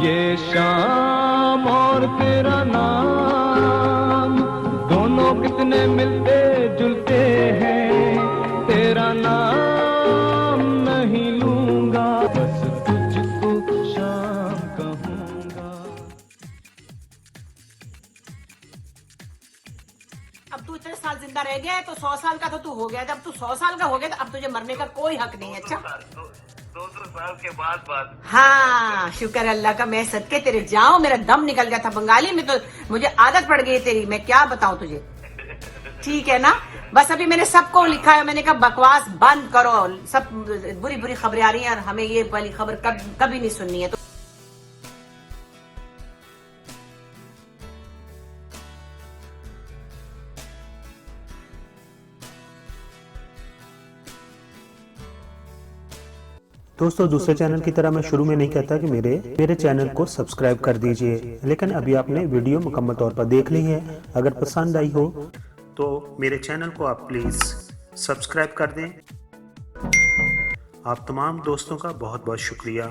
ये शाम और तेरा नाम दोनों कितने मिलते जुलते हैं, तेरा नाम नहीं लूंगा, बस तुझको शाम कहूंगा। अब तू इतने साल जिंदा रह गया है तो 100 साल का तो तू हो गया, जब तू 100 साल का हो गया तो अब तुझे मरने का कोई हक नहीं है। अच्छा 200 साल के बाद हाँ, शुक्र अल्लाह का, मैं सदके तेरे जाऊं, मेरा दम निकल गया था। बंगाली में तो मुझे आदत पड़ गई तेरी, मैं क्या बताऊं तुझे। ठीक है ना, बस अभी मैंने सबको लिखा है, मैंने कहा बकवास बंद करो, सब बुरी बुरी खबरें आ रही हैं और हमें ये वाली खबर कभी नहीं सुननी है। तो दोस्तों दूसरे चैनल की तरह मैं शुरू में नहीं कहता कि मेरे चैनल को सब्सक्राइब कर दीजिए, लेकिन अभी आपने वीडियो मुकम्मल तौर पर देख ली है। अगर पसंद आई हो तो मेरे चैनल को आप प्लीज़ सब्सक्राइब कर दें। आप तमाम दोस्तों का बहुत बहुत शुक्रिया।